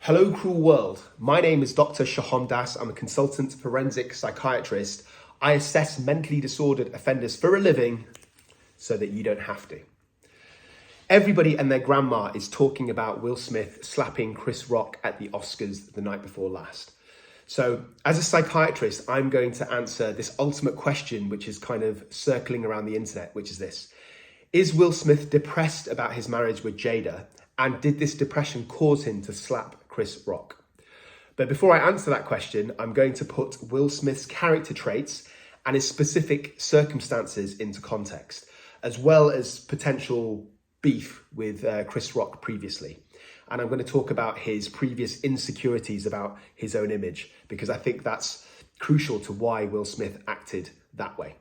Hello, cruel world. My name is Dr. Shaham Das. I'm a consultant forensic psychiatrist. I assess mentally disordered offenders for a living so that you don't have to. Everybody and their grandma is talking about Will Smith slapping Chris Rock at the Oscars the night before last. So as a psychiatrist, I'm going to answer this ultimate question, which is kind of circling around the internet, which is this. Is Will Smith depressed about his marriage with Jada? And did this depression cause him to slap Chris Rock? But before I answer that question, I'm going to put Will Smith's character traits and his specific circumstances into context, as well as potential beef with Chris Rock previously. And I'm going to talk about his previous insecurities about his own image, because I think that's crucial to why Will Smith acted that way.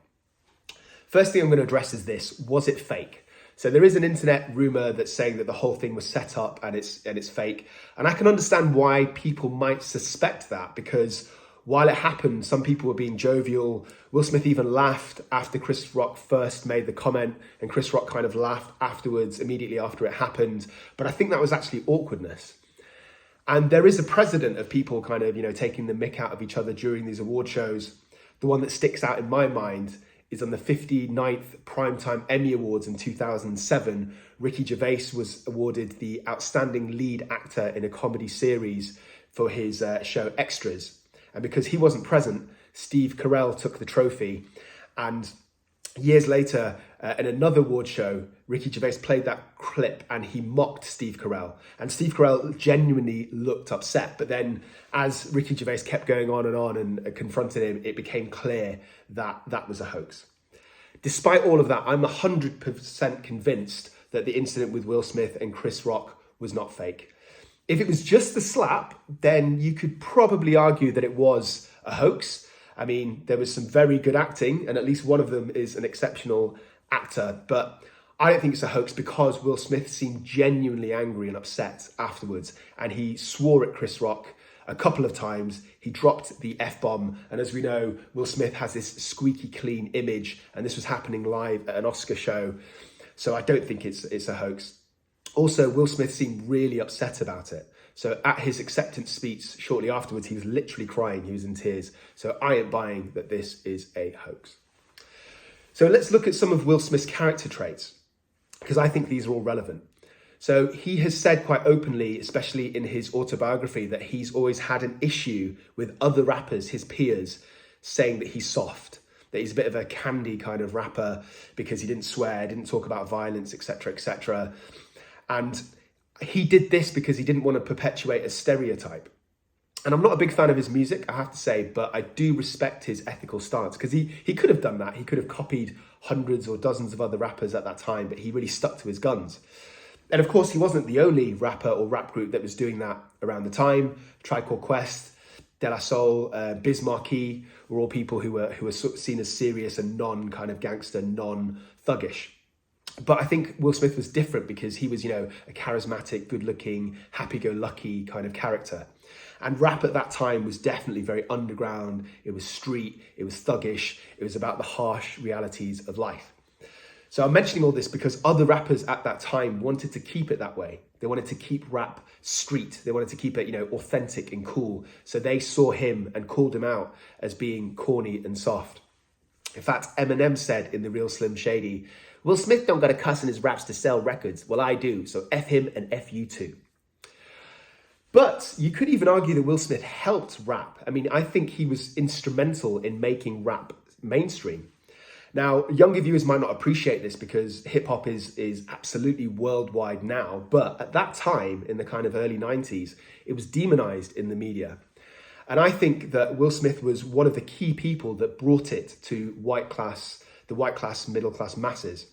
First thing I'm going to address is this: was it fake? So there is an internet rumor that's saying that the whole thing was set up and it's fake. And I can understand why people might suspect that, because while it happened, some people were being jovial. Will Smith even laughed after Chris Rock first made the comment, and Chris Rock kind of laughed afterwards, immediately after it happened. But I think that was actually awkwardness. And there is a precedent of people kind of, taking the mick out of each other during these award shows. The one that sticks out in my mind is on the 59th Primetime Emmy Awards in 2007. 𝐏𝐬𝐲𝐜𝐡 was awarded the Outstanding Lead Actor in a Comedy Series for his show Extras. And because he wasn't present, Steve Carell took the trophy. And years later, in another award show, 𝐏𝐬𝐲𝐜𝐡 played that clip and he mocked Steve Carell. And Steve Carell genuinely looked upset. But then as 𝐏𝐬𝐲𝐜𝐡 kept going on and confronted him, it became clear that that was a hoax. Despite all of that, I'm 100% convinced that the incident with Will Smith and Chris Rock was not fake. If it was just the slap, then you could probably argue that it was a hoax. I mean, there was some very good acting, and at least one of them is an exceptional actor, but I don't think it's a hoax because Will Smith seemed genuinely angry and upset afterwards, and he swore at Chris Rock a couple of times. He dropped the F-bomb, and as we know, Will Smith has this squeaky clean image, and this was happening live at an Oscar show, so I don't think it's a hoax. Also, Will Smith seemed really upset about it. So at his acceptance speech shortly afterwards, he was literally crying, he was in tears. So I am buying that this is a hoax. So let's look at some of Will Smith's character traits, because I think these are all relevant. So he has said quite openly, especially in his autobiography, that he's always had an issue with other rappers, his peers, saying that he's soft, that he's a bit of a candy kind of rapper because he didn't swear, didn't talk about violence, etc., etc. And he did this because he didn't want to perpetuate a stereotype. And I'm not a big fan of his music, I have to say, but I do respect his ethical stance, because he could have done that. He could have copied hundreds or dozens of other rappers at that time, but he really stuck to his guns. And of course, he wasn't the only rapper or rap group that was doing that around the time. Tribe Called Quest, De La Soul, Biz Markie were all people who were sort of seen as serious and non-kind of gangster, non-thuggish. But I think Will Smith was different because he was, a charismatic, good-looking, happy-go-lucky kind of character. And rap at that time was definitely very underground. It was street, it was thuggish, it was about the harsh realities of life. So I'm mentioning all this because other rappers at that time wanted to keep it that way. They wanted to keep rap street. They wanted to keep it, authentic and cool. So they saw him and called him out as being corny and soft. In fact, Eminem said in The Real Slim Shady, "Will Smith don't gotta cuss in his raps to sell records. Well, I do, so F him and F you too." But you could even argue that Will Smith helped rap. I mean, I think he was instrumental in making rap mainstream. Now, younger viewers might not appreciate this because hip hop is absolutely worldwide now, but at that time, in the kind of early 90s, it was demonized in the media. And I think that Will Smith was one of the key people that brought it to the white class, middle class masses.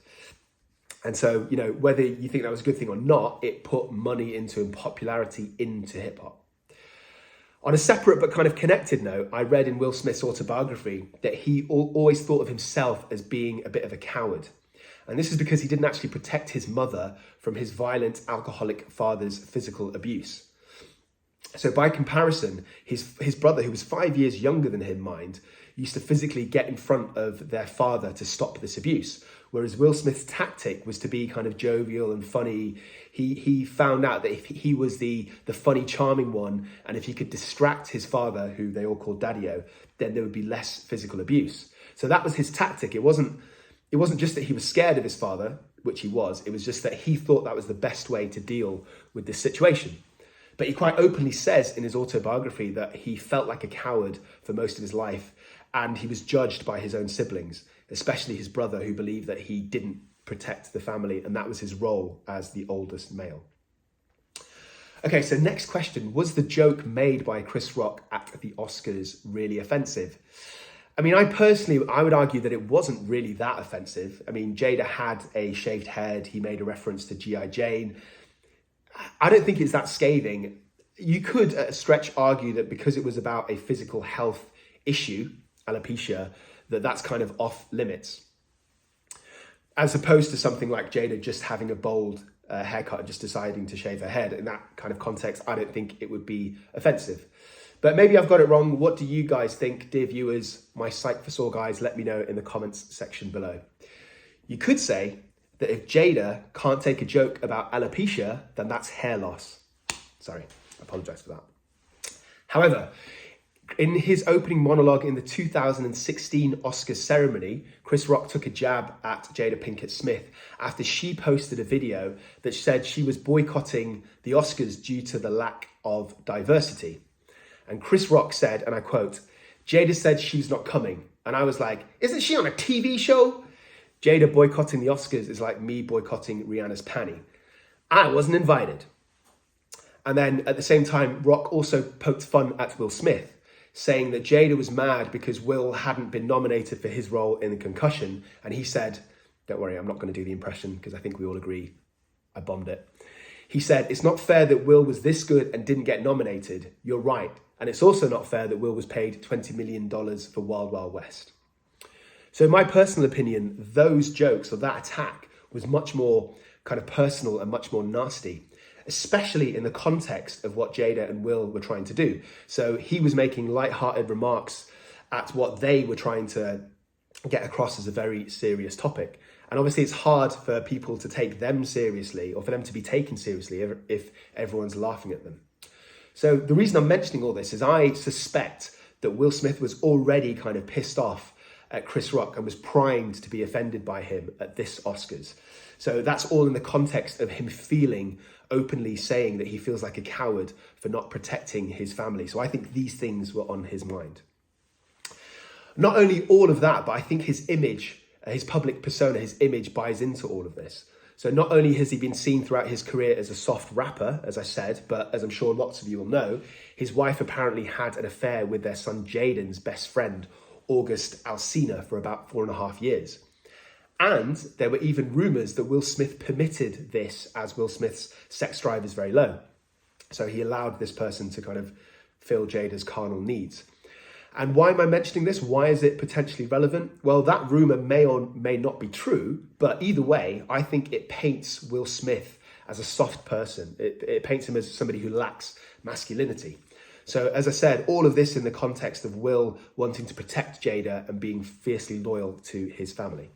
And so, whether you think that was a good thing or not, it put money into and popularity into hip hop. On a separate but kind of connected note, I read in Will Smith's autobiography that he always thought of himself as being a bit of a coward. And this is because he didn't actually protect his mother from his violent alcoholic father's physical abuse. So by comparison, his brother, who was 5 years younger than him, used to physically get in front of their father to stop this abuse. Whereas Will Smith's tactic was to be kind of jovial and funny. He found out that if he was the funny, charming one, and if he could distract his father, who they all called Daddy-O, then there would be less physical abuse. So that was his tactic. It wasn't just that he was scared of his father, which he was. It was just that he thought that was the best way to deal with this situation. But he quite openly says in his autobiography that he felt like a coward for most of his life, and he was judged by his own siblings, especially his brother, who believed that he didn't protect the family, and that was his role as the oldest male. Okay, so next question. Was the joke made by Chris Rock at the Oscars really offensive? I mean, I would argue that it wasn't really that offensive. I mean, Jada had a shaved head. He made a reference to G.I. Jane. I don't think it's that scathing. You could, at a stretch, argue that because it was about a physical health issue, alopecia, that's kind of off limits. As opposed to something like Jada just having a bold haircut and just deciding to shave her head. In that kind of context, I don't think it would be offensive. But maybe I've got it wrong. What do you guys think, dear viewers? My Psych for Sore guys, let me know in the comments section below. You could say that if Jada can't take a joke about alopecia, then that's hair loss. Sorry, I apologize for that. However, in his opening monologue in the 2016 Oscars ceremony, Chris Rock took a jab at Jada Pinkett Smith after she posted a video that said she was boycotting the Oscars due to the lack of diversity. And Chris Rock said, and I quote, "Jada said she's not coming." And I was like, isn't she on a TV show? Jada boycotting the Oscars is like me boycotting Rihanna's panty. I wasn't invited. And then at the same time, Rock also poked fun at Will Smith, saying that Jada was mad because Will hadn't been nominated for his role in The Concussion. And he said, don't worry, I'm not going to do the impression because I think we all agree I bombed it. He said, "It's not fair that Will was this good and didn't get nominated. You're right. And it's also not fair that Will was paid $20 million for Wild Wild West." So in my personal opinion, those jokes or that attack was much more kind of personal and much more nasty, especially in the context of what Jada and Will were trying to do. So he was making lighthearted remarks at what they were trying to get across as a very serious topic. And obviously it's hard for people to take them seriously or for them to be taken seriously if everyone's laughing at them. So the reason I'm mentioning all this is I suspect that Will Smith was already kind of pissed off at Chris Rock and was primed to be offended by him at this Oscars. So that's all in the context of him feeling openly saying that he feels like a coward for not protecting his family. So I think these things were on his mind. Not only all of that, but I think his image, his public persona, his image buys into all of this. So not only has he been seen throughout his career as a soft rapper, as I said, but as I'm sure lots of you will know, his wife apparently had an affair with their son Jaden's best friend, August Alsina, for about 4.5 years. And there were even rumours that Will Smith permitted this as Will Smith's sex drive is very low. So he allowed this person to kind of fill Jada's carnal needs. And why am I mentioning this? Why is it potentially relevant? Well, that rumour may or may not be true, but either way, I think it paints Will Smith as a soft person. It paints him as somebody who lacks masculinity. So as I said, all of this in the context of Will wanting to protect Jada and being fiercely loyal to his family.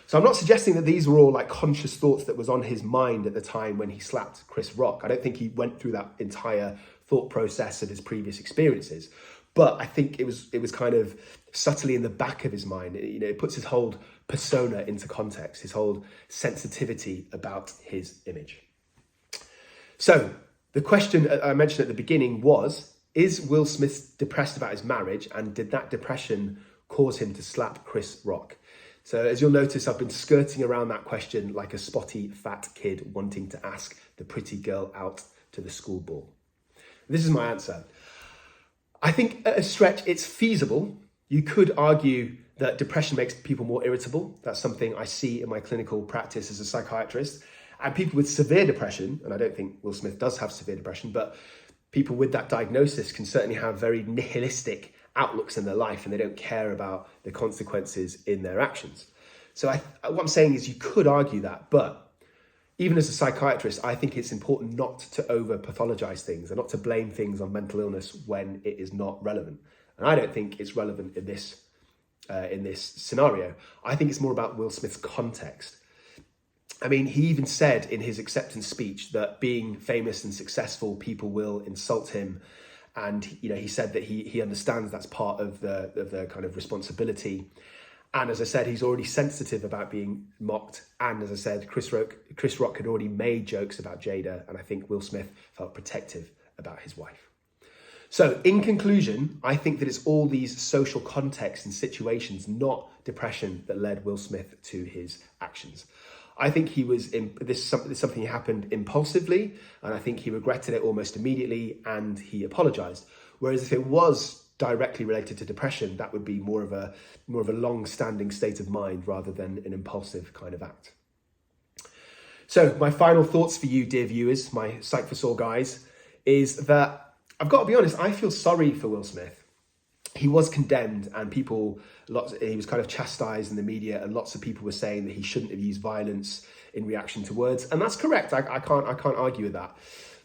So I'm not suggesting that these were all like conscious thoughts that was on his mind at the time when he slapped Chris Rock. I don't think he went through that entire thought process of his previous experiences. But I think it was kind of subtly in the back of his mind. It puts his whole persona into context, his whole sensitivity about his image. So the question I mentioned at the beginning was, is Will Smith depressed about his marriage, and did that depression cause him to slap Chris Rock? So as you'll notice, I've been skirting around that question like a spotty fat kid wanting to ask the pretty girl out to the school ball. This is my answer. I think at a stretch it's feasible. You could argue that depression makes people more irritable. That's something I see in my clinical practice as a psychiatrist. And people with severe depression, and I don't think Will Smith does have severe depression, but people with that diagnosis can certainly have very nihilistic outlooks in their life, and they don't care about the consequences in their actions. So what I'm saying is you could argue that, but even as a psychiatrist, I think it's important not to over-pathologize things and not to blame things on mental illness when it is not relevant. And I don't think it's relevant in this in this scenario. I think it's more about Will Smith's context. I mean, he even said in his acceptance speech that being famous and successful, people will insult him. And, you know, he said that he understands that's part of the kind of responsibility. And as I said, he's already sensitive about being mocked. And as I said, Chris Rock had already made jokes about Jada. And I think Will Smith felt protective about his wife. So in conclusion, I think that it's all these social contexts and situations, not depression, that led Will Smith to his actions. I think he was something happened impulsively, and I think he regretted it almost immediately, and he apologized. Whereas if it was directly related to depression, that would be more of a long-standing state of mind rather than an impulsive kind of act. So my final thoughts for you, dear viewers, my Psych for Sore guys, is that I've got to be honest, I feel sorry for Will Smith. He was condemned, and he was kind of chastised in the media, and lots of people were saying that he shouldn't have used violence in reaction to words, and that's correct. I can't argue with that.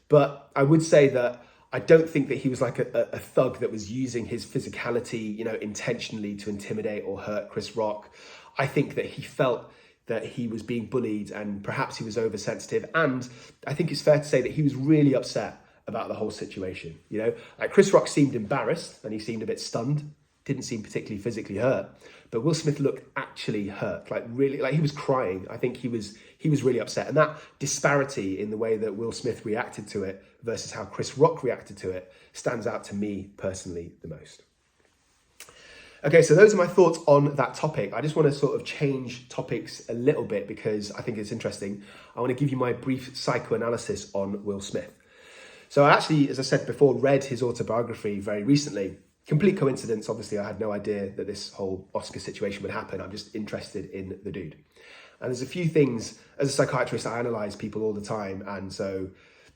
But I would say that I don't think that he was like a thug that was using his physicality, you know, intentionally to intimidate or hurt Chris Rock. I think that he felt that he was being bullied, and perhaps he was oversensitive, and I think it's fair to say that he was really upset about the whole situation. You know, like Chris Rock seemed embarrassed and he seemed a bit stunned, didn't seem particularly physically hurt, but Will Smith looked actually hurt, like really, like he was crying. I think he was really upset, and that disparity in the way that Will Smith reacted to it versus how Chris Rock reacted to it stands out to me personally the most. Okay, so those are my thoughts on that topic. I just want to sort of change topics a little bit because I think it's interesting. I want to give you my brief psychoanalysis on Will Smith. So I actually, as I said before, read his autobiography very recently. Complete coincidence, obviously. I had no idea that this whole Oscar situation would happen. I'm just interested in the dude. And there's a few things, as a psychiatrist, I analyse people all the time. And so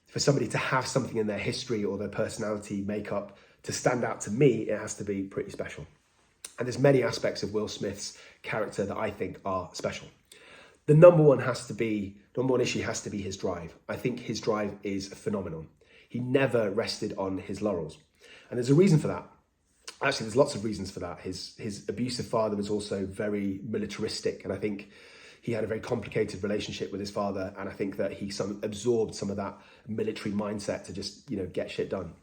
for somebody to have something in their history or their personality makeup to stand out to me, it has to be pretty special. And there's many aspects of Will Smith's character that I think are special. The number one issue has to be his drive. I think his drive is phenomenal. He never rested on his laurels. And there's a reason for that. Actually, there's lots of reasons for that. His abusive father was also very militaristic. And I think he had a very complicated relationship with his father. And I think that he absorbed some of that military mindset to just, you know, get shit done.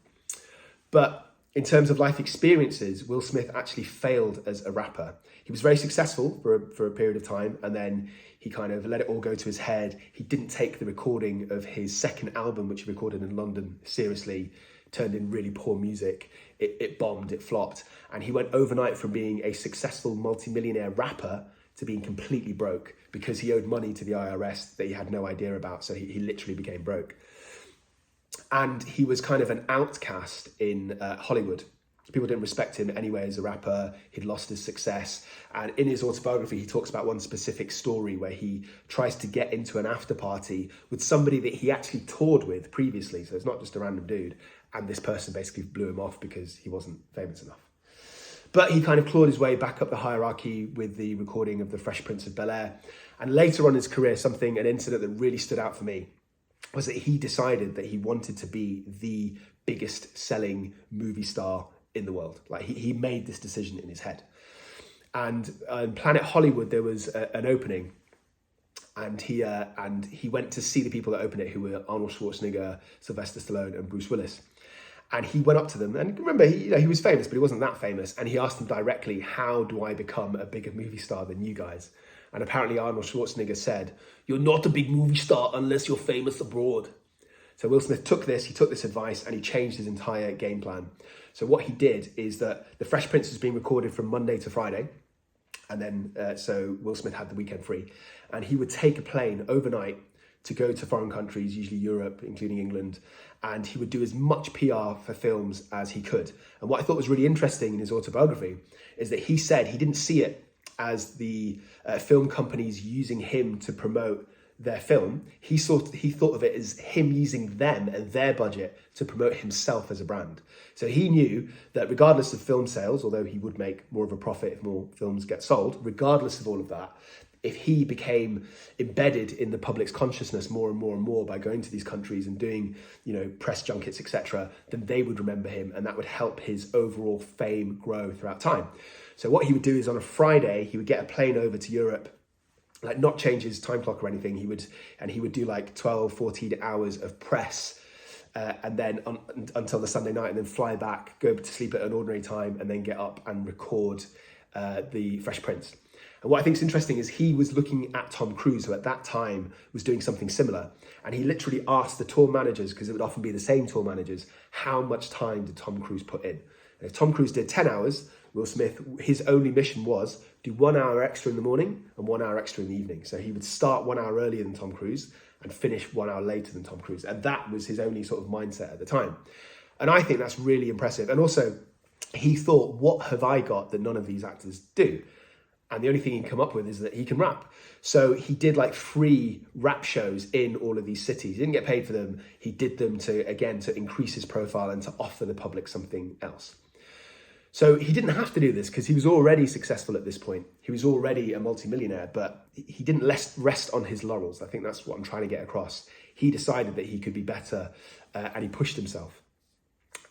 But in terms of life experiences, Will Smith actually failed as a rapper. He was very successful for a period of time, and then he kind of let it all go to his head. He didn't take the recording of his second album, which he recorded in London, seriously, turned in really poor music. It bombed, it flopped, and he went overnight from being a successful multimillionaire rapper to being completely broke because he owed money to the IRS that he had no idea about, so he literally became broke. And he was kind of an outcast in Hollywood. People didn't respect him anyway as a rapper. He'd lost his success. And in his autobiography, he talks about one specific story where he tries to get into an after party with somebody that he actually toured with previously. So it's not just a random dude. And this person basically blew him off because he wasn't famous enough. But he kind of clawed his way back up the hierarchy with the recording of The Fresh Prince of Bel-Air. And later on in his career, an incident that really stood out for me was that he decided that he wanted to be the biggest selling movie star in the world. Like he made this decision in his head. And in Planet Hollywood, there was an opening, and he went to see the people that opened it, who were Arnold Schwarzenegger, Sylvester Stallone, and Bruce Willis. And he went up to them, and remember, he was famous, but he wasn't that famous. And he asked them directly, "How do I become a bigger movie star than you guys?" And apparently Arnold Schwarzenegger said, "You're not a big movie star unless you're famous abroad." So Will Smith took this advice, and he changed his entire game plan. So what he did is that The Fresh Prince was being recorded from Monday to Friday. And then, so Will Smith had the weekend free. And he would take a plane overnight to go to foreign countries, usually Europe, including England. And he would do as much PR for films as he could. And what I thought was really interesting in his autobiography is that he said he didn't see it as the film companies using him to promote their film. He thought of it as him using them and their budget to promote himself as a brand. So he knew that regardless of film sales, although he would make more of a profit if more films get sold, regardless of all of that, if he became embedded in the public's consciousness more and more and more by going to these countries and doing, press junkets, etc., then they would remember him, and that would help his overall fame grow throughout time. So what he would do is on a Friday, he would get a plane over to Europe, like not change his time clock or anything. He would do like 12, 14 hours of press, and then until the Sunday night, and then fly back, go to sleep at an ordinary time, and then get up and record the Fresh Prince. And what I think is interesting is he was looking at Tom Cruise, who at that time was doing something similar. And he literally asked the tour managers, because it would often be the same tour managers, how much time did Tom Cruise put in? And if Tom Cruise did 10 hours, Will Smith, his only mission was do 1 hour extra in the morning and 1 hour extra in the evening. So he would start 1 hour earlier than Tom Cruise and finish 1 hour later than Tom Cruise. And that was his only sort of mindset at the time. And I think that's really impressive. And also, he thought, what have I got that none of these actors do? And the only thing he can come up with is that he can rap. So he did like free rap shows in all of these cities. He didn't get paid for them. He did them to increase his profile and to offer the public something else. So he didn't have to do this because he was already successful at this point. He was already a multimillionaire, but he didn't rest on his laurels. I think that's what I'm trying to get across. He decided that he could be better, and he pushed himself.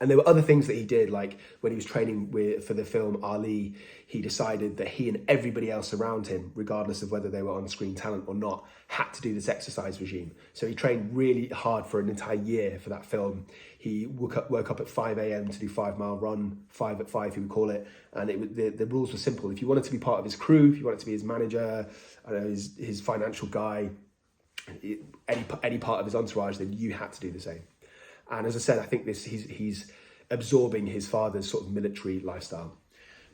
And there were other things that he did, like when he was training for the film Ali, he decided that he and everybody else around him, regardless of whether they were on-screen talent or not, had to do this exercise regime. So he trained really hard for an entire year for that film. He woke up at 5 a.m. to do 5 mile run, 5 at 5 he would call it. And the rules were simple. If you wanted to be part of his crew, if you wanted to be his manager, his financial guy, any part of his entourage, then you had to do the same. And as I said, I think he's absorbing his father's sort of military lifestyle.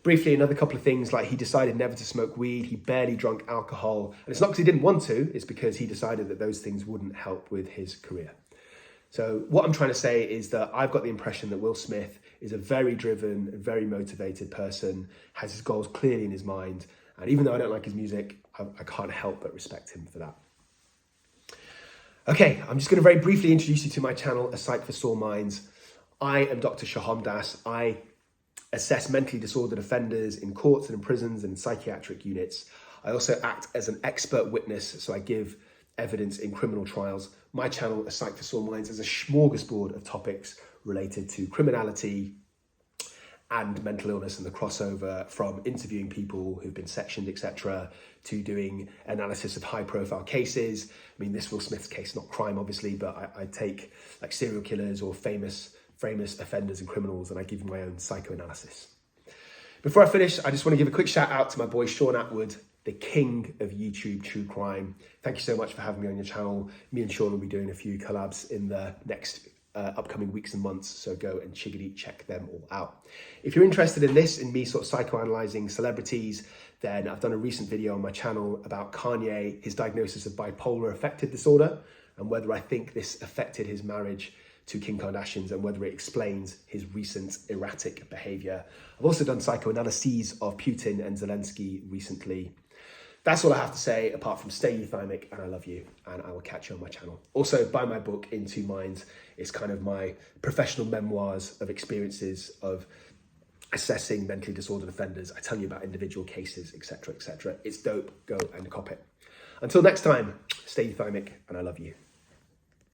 Briefly, another couple of things, like he decided never to smoke weed, he barely drank alcohol. And it's not because he didn't want to, it's because he decided that those things wouldn't help with his career. So what I'm trying to say is that I've got the impression that Will Smith is a very driven, very motivated person, has his goals clearly in his mind. And even though I don't like his music, I can't help but respect him for that. Okay, I'm just going to very briefly introduce you to my channel, A Psych for Sore Minds. I am Dr. 𝐏𝐬𝐲𝐜𝐡 𝐅𝐨𝐫 I assess mentally disordered offenders in courts and in prisons and in psychiatric units. I also act as an expert witness, so I give evidence in criminal trials. My channel, A Psych for Sore Minds, is a smorgasbord of topics related to criminality and mental illness, and the crossover from interviewing people who've been sectioned, etc., to doing analysis of high-profile cases. I mean, this Will Smith's case, not crime, obviously, but I take like serial killers or famous offenders and criminals, and I give my own psychoanalysis. Before I finish, I just want to give a quick shout out to my boy Sean Atwood, the king of YouTube true crime. Thank you so much for having me on your channel. Me and Sean will be doing a few collabs in the next upcoming weeks and months, so go and check them all out. If you're interested in this, in me sort of psychoanalyzing celebrities, then I've done a recent video on my channel about Kanye, his diagnosis of bipolar affective disorder, and whether I think this affected his marriage to Kim Kardashian and whether it explains his recent erratic behavior. I've also done psychoanalyses of Putin and Zelensky recently. That's all I have to say, apart from stay euthymic and I love you, and I will catch you on my channel. Also, buy my book, In Two Minds. It's kind of my professional memoirs of experiences of assessing mentally disordered offenders. I tell you about individual cases, etc., etc. It's dope. Go and cop it. Until next time, stay euthymic and I love you.